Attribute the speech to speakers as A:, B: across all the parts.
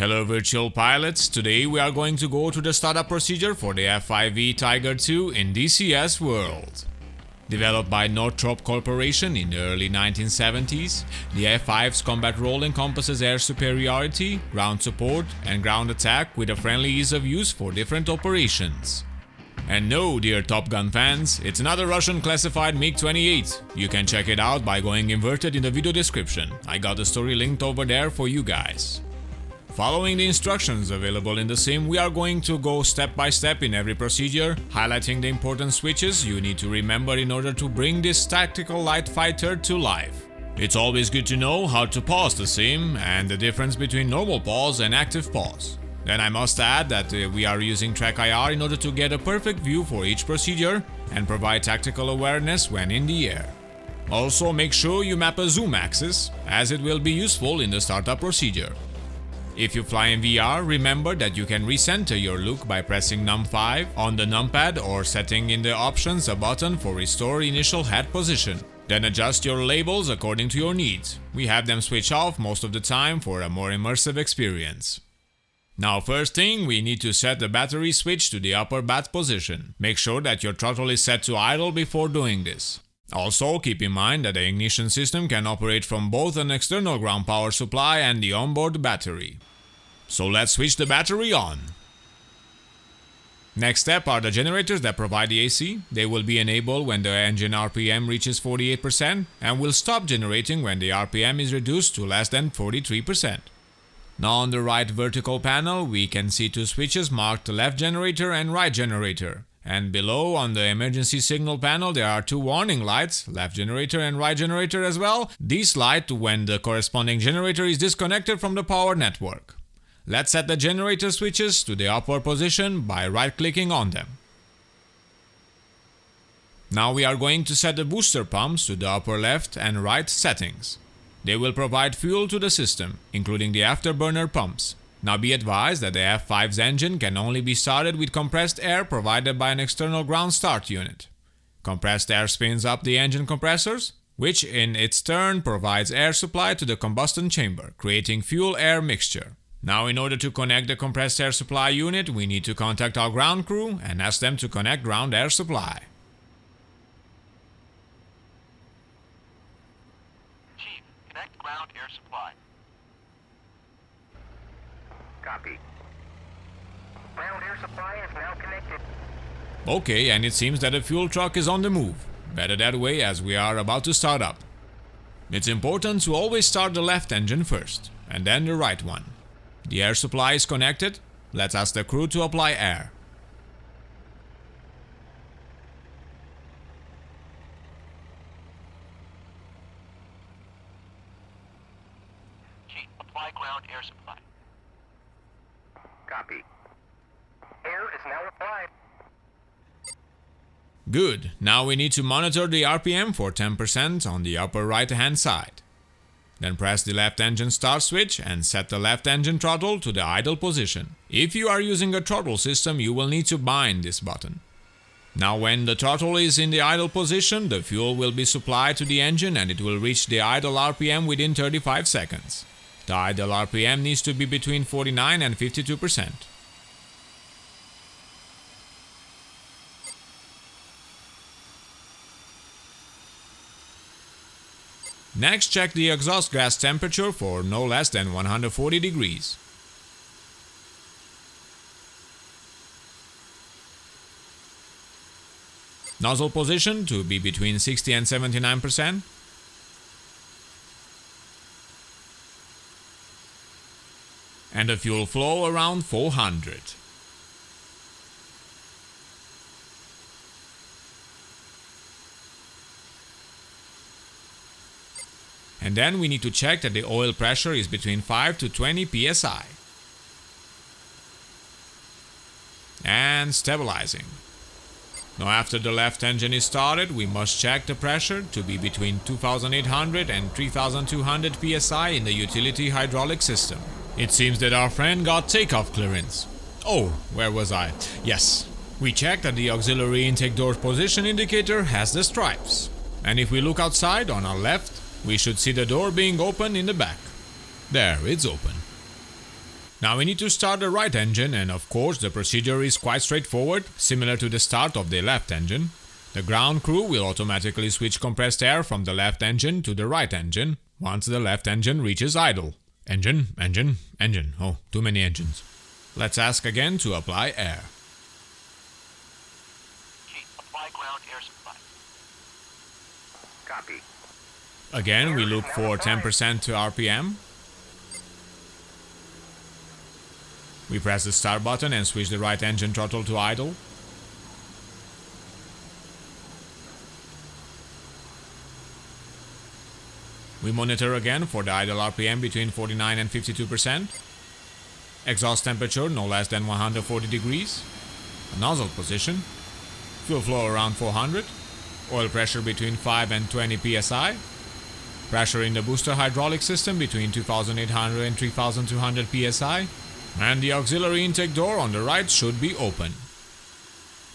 A: Hello virtual pilots, today we are going to go to the startup procedure for the F5-E Tiger II in DCS World. Developed by Northrop Corporation in the early 1970s, the F5's combat role encompasses air superiority, ground support, and ground attack with a friendly ease of use for different operations. And no, dear Top Gun fans, it's not a Russian classified MiG-28. You can check it out by going inverted in the video description. I got the story linked over there for you guys. Following the instructions available in the sim, we are going to go step by step in every procedure, highlighting the important switches you need to remember in order to bring this tactical light fighter to life. It's always good to know how to pause the sim and the difference between normal pause and active pause. Then I must add that we are using Track IR in order to get a perfect view for each procedure and provide tactical awareness when in the air. Also make sure you map a zoom axis, as it will be useful in the startup procedure. If you fly in VR, remember that you can recenter your look by pressing num5 on the numpad or setting in the options a button for restore initial head position. Then adjust your labels according to your needs. We have them switch off most of the time for a more immersive experience. Now first thing, we need to set the battery switch to the upper bat position. Make sure that your throttle is set to idle before doing this. Also, keep in mind that the ignition system can operate from both an external ground power supply and the onboard battery. So let's switch the battery on. Next step are the generators that provide the AC. They will be enabled when the engine RPM reaches 48% and will stop generating when the RPM is reduced to less than 43%. Now on the right vertical panel, we can see two switches marked left generator and right generator. And below on the emergency signal panel there are two warning lights, left generator and right generator as well. These light when the corresponding generator is disconnected from the power network. Let's set the generator switches to the upper position by right-clicking on them. Now we are going to set the booster pumps to the upper left and right settings. They will provide fuel to the system, including the afterburner pumps. Now be advised that the F5's engine can only be started with compressed air provided by an external ground start unit. Compressed air spins up the engine compressors, which in its turn provides air supply to the combustion chamber, creating fuel-air mixture. Now in order to connect the compressed air supply unit, we need to contact our ground crew and ask them to connect ground air supply.
B: Chief, connect ground air supply. Copy. Ground air supply is now connected.
A: Okay, and it seems that the fuel truck is on the move. Better that way as we are about to start up. It's important to always start the left engine first, and then the right one. The air supply is connected. Let's ask the crew to apply air.
B: Chief, apply ground air supply. Copy. Air is now applied.
A: Good. Now we need to monitor the RPM for 10% on the upper right hand side. Then press the left engine start switch and set the left engine throttle to the idle position. If you are using a throttle system, you will need to bind this button. Now when the throttle is in the idle position, the fuel will be supplied to the engine and it will reach the idle RPM within 35 seconds. The idle RPM needs to be between 49 and 52%. Next, check the exhaust gas temperature for no less than 140 degrees. Nozzle position to be between 60 and 79%. And the fuel flow around 400. And then we need to check that the oil pressure is between 5 to 20 psi. And stabilizing. Now after the left engine is started, we must check the pressure to be between 2800 and 3200 psi in the utility hydraulic system. It seems that our friend got takeoff clearance. Oh, where was I? Yes, we checked that the auxiliary intake door position indicator has the stripes. And if we look outside on our left, we should see the door being open in the back. There, it's open. Now we need to start the right engine, and of course the procedure is quite straightforward, similar to the start of the left engine. The ground crew will automatically switch compressed air from the left engine to the right engine once the left engine reaches idle. Engine, engine, engine. Oh, too many engines. Let's ask again to apply air.
B: Chief, apply ground air supply. Copy.
A: Again, we look for 10% to RPM. We press the start button and switch the right engine throttle to idle. We monitor again for the idle RPM between 49 and 52%. Exhaust temperature no less than 140 degrees. Nozzle position. Fuel flow around 400. Oil pressure between 5 and 20 psi. Pressure in the booster hydraulic system between 2800 and 3200 psi. And the auxiliary intake door on the right should be open.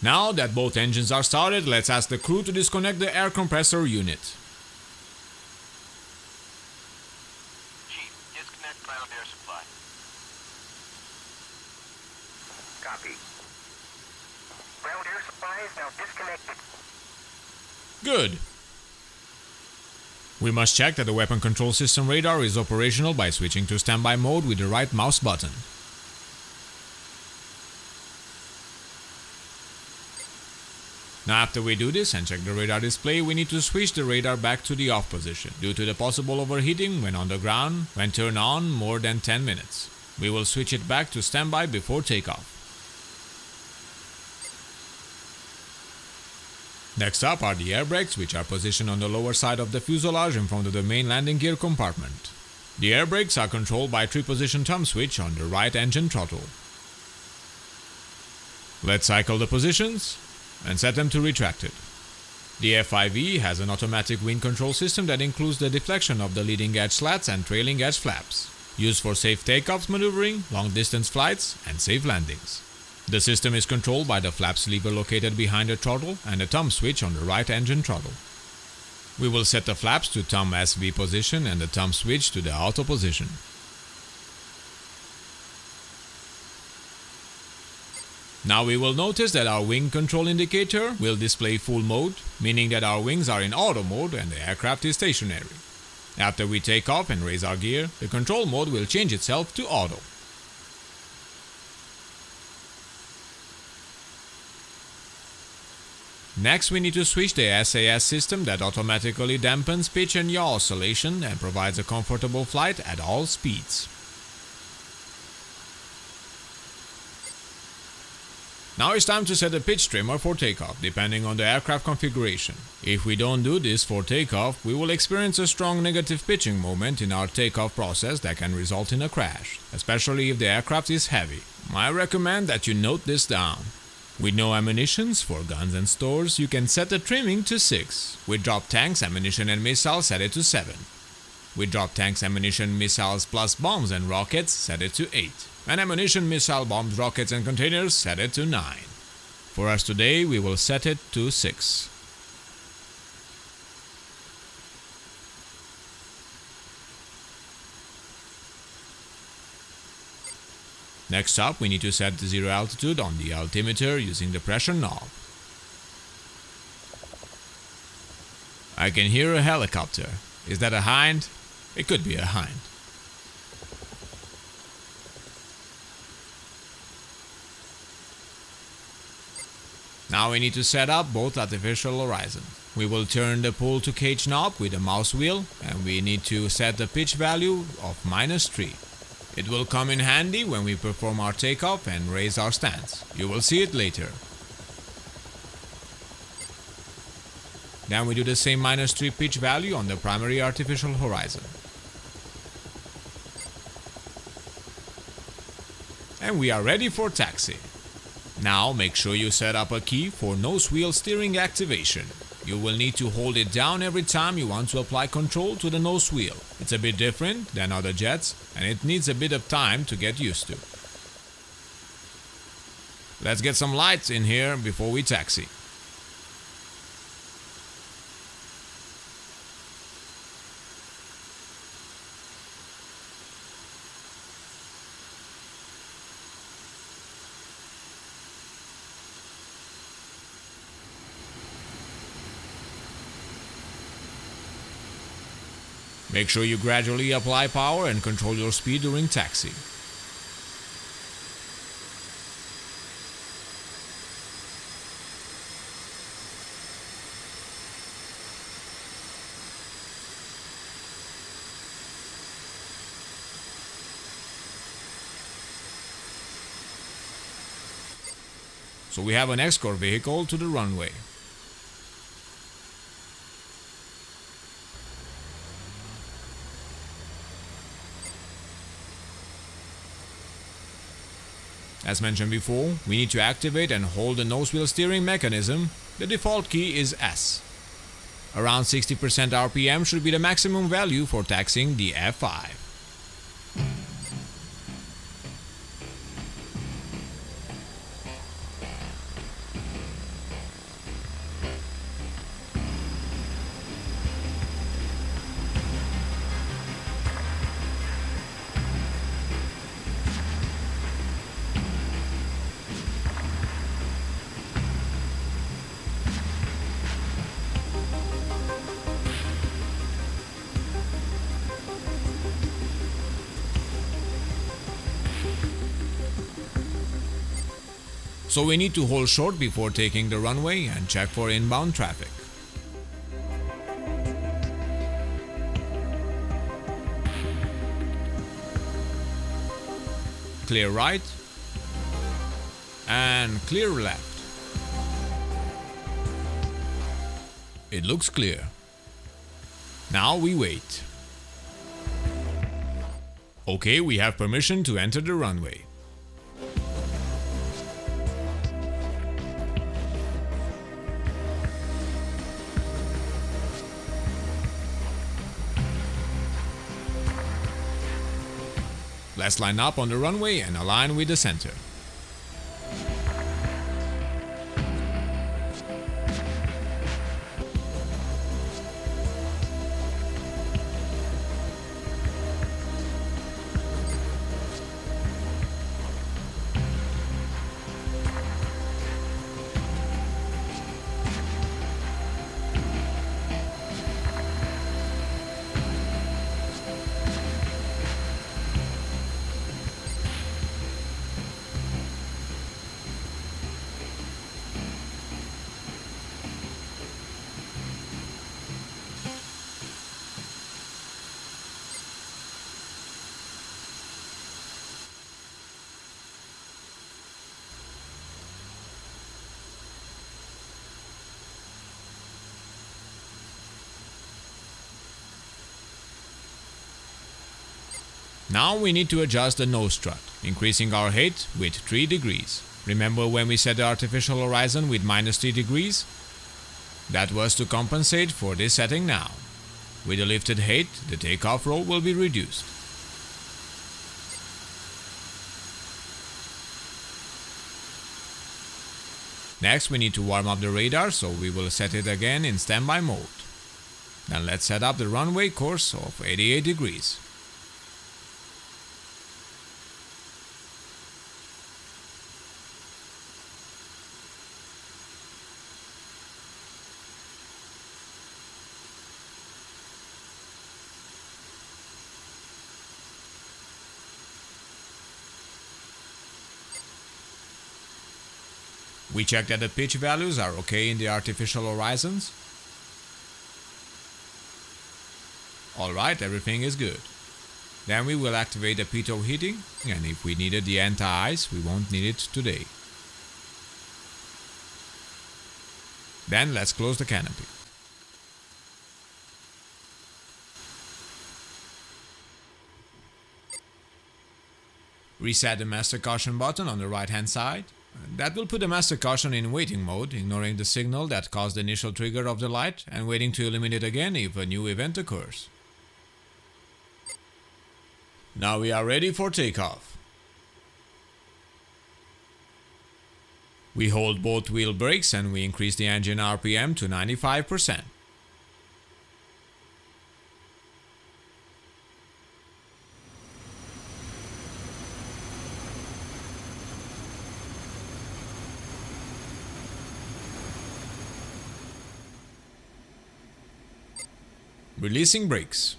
A: Now that both engines are started, let's ask the crew to disconnect the air compressor unit.
B: Chief, disconnect ground air supply. Copy. Ground air supply is now disconnected.
A: Good. We must check that the weapon control system radar is operational by switching to standby mode with the right mouse button. Now after we do this and check the radar display, we need to switch the radar back to the off position due to the possible overheating when on the ground when turned on more than 10 minutes. We will switch it back to standby before takeoff. Next up are the air brakes, which are positioned on the lower side of the fuselage in front of the main landing gear compartment. The air brakes are controlled by a 3-position thumb switch on the right engine throttle. Let's cycle the positions and set them to retracted. The F5-E has an automatic wind control system that includes the deflection of the leading edge slats and trailing edge flaps, used for safe takeoffs maneuvering, long distance flights, and safe landings. The system is controlled by the flaps lever located behind the throttle and the thumb switch on the right engine throttle. We will set the flaps to thumb SV position and the thumb switch to the auto position. Now we will notice that our wing control indicator will display full mode, meaning that our wings are in auto mode and the aircraft is stationary. After we take off and raise our gear, the control mode will change itself to auto. Next, we need to switch the SAS system that automatically dampens pitch and yaw oscillation and provides a comfortable flight at all speeds. Now it's time to set the pitch trimmer for takeoff, depending on the aircraft configuration. If we don't do this for takeoff, we will experience a strong negative pitching moment in our takeoff process that can result in a crash, especially if the aircraft is heavy. I recommend that you note this down. With no ammunitions for guns and stores, you can set the trimming to 6. With drop tanks, ammunition and missiles, set it to 7. With drop tanks, ammunition, missiles plus bombs and rockets, set it to 8. And ammunition, missile, bombs, rockets and containers, set it to 9. For us today, we will set it to 6. Next up, we need to set the zero altitude on the altimeter using the pressure knob. I can hear a helicopter. Is that a hind? It could be a hind. Now we need to set up both artificial horizons. We will turn the pull to cage knob with the mouse wheel and we need to set the pitch value of -3. It will come in handy when we perform our takeoff and raise our stance. You will see it later. Then we do the same -3 pitch value on the primary artificial horizon. And we are ready for taxi. Now make sure you set up a key for nose wheel steering activation. You will need to hold it down every time you want to apply control to the nose wheel. It's a bit different than other jets and it needs a bit of time to get used to. Let's get some lights in here before we taxi. Make sure you gradually apply power and control your speed during taxi. So we have an escort vehicle to the runway. As mentioned before, we need to activate and hold the nose wheel steering mechanism. The default key is S. Around 60% RPM should be the maximum value for taxiing the F5. So we need to hold short before taking the runway and check for inbound traffic. Clear right and clear left. It looks clear. Now we wait. Okay, we have permission to enter the runway. Let's line up on the runway and align with the center. Now we need to adjust the nose strut, increasing our height with 3 degrees. Remember when we set the artificial horizon with -3 degrees? That was to compensate for this setting now. With the lifted height, the takeoff roll will be reduced. Next we need to warm up the radar, so we will set it again in standby mode. Then let's set up the runway course of 88 degrees. We check that the pitch values are okay in the artificial horizons. Alright, everything is good. Then we will activate the pitot heating, and if we needed the anti-ice, we won't need it today. Then let's close the canopy. Reset the master caution button on the right hand side. That will put the master caution in waiting mode, ignoring the signal that caused the initial trigger of the light and waiting to illuminate again if a new event occurs. Now we are ready for takeoff. We hold both wheel brakes and we increase the engine RPM to 95%. Releasing brakes.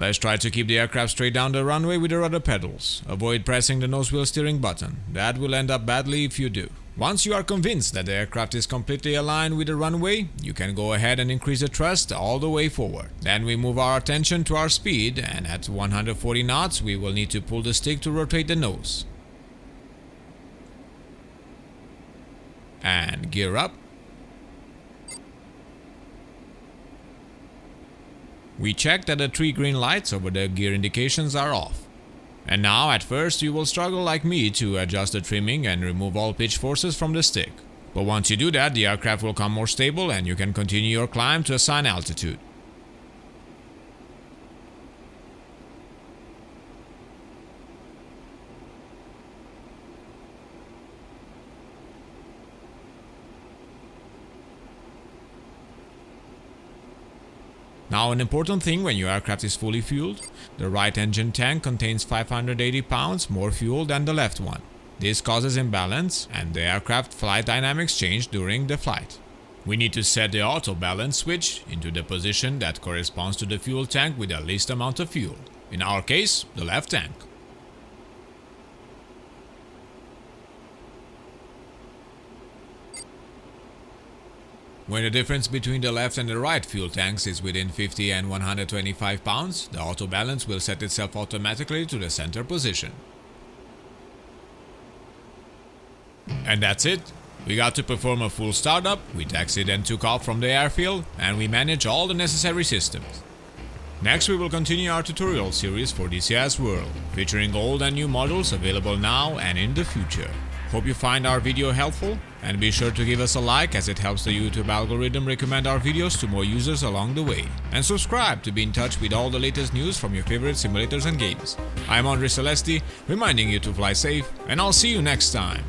A: Let's try to keep the aircraft straight down the runway with the rudder pedals. Avoid pressing the nose wheel steering button. That will end up badly if you do. Once you are convinced that the aircraft is completely aligned with the runway, you can go ahead and increase the thrust all the way forward. Then we move our attention to our speed, and at 140 knots we will need to pull the stick to rotate the nose. And gear up. We check that the 3 green lights over the gear indications are off. And now at first you will struggle like me to adjust the trimming and remove all pitch forces from the stick. But once you do that, the aircraft will come more stable and you can continue your climb to assigned altitude. Now an important thing when your aircraft is fully fueled, the right engine tank contains 580 pounds more fuel than the left one. This causes imbalance and the aircraft flight dynamics change during the flight. We need to set the auto balance switch into the position that corresponds to the fuel tank with the least amount of fuel. In our case, the left tank. When the difference between the left and the right fuel tanks is within 50 and 125 pounds, the auto balance will set itself automatically to the center position. And that's it. We got to perform a full startup, we taxied and took off from the airfield, and we managed all the necessary systems. Next we will continue our tutorial series for DCS World, featuring old and new models available now and in the future. Hope you find our video helpful, and be sure to give us a like as it helps the YouTube algorithm recommend our videos to more users along the way. And subscribe to be in touch with all the latest news from your favorite simulators and games. I'm Andre Celesti, reminding you to fly safe, and I'll see you next time.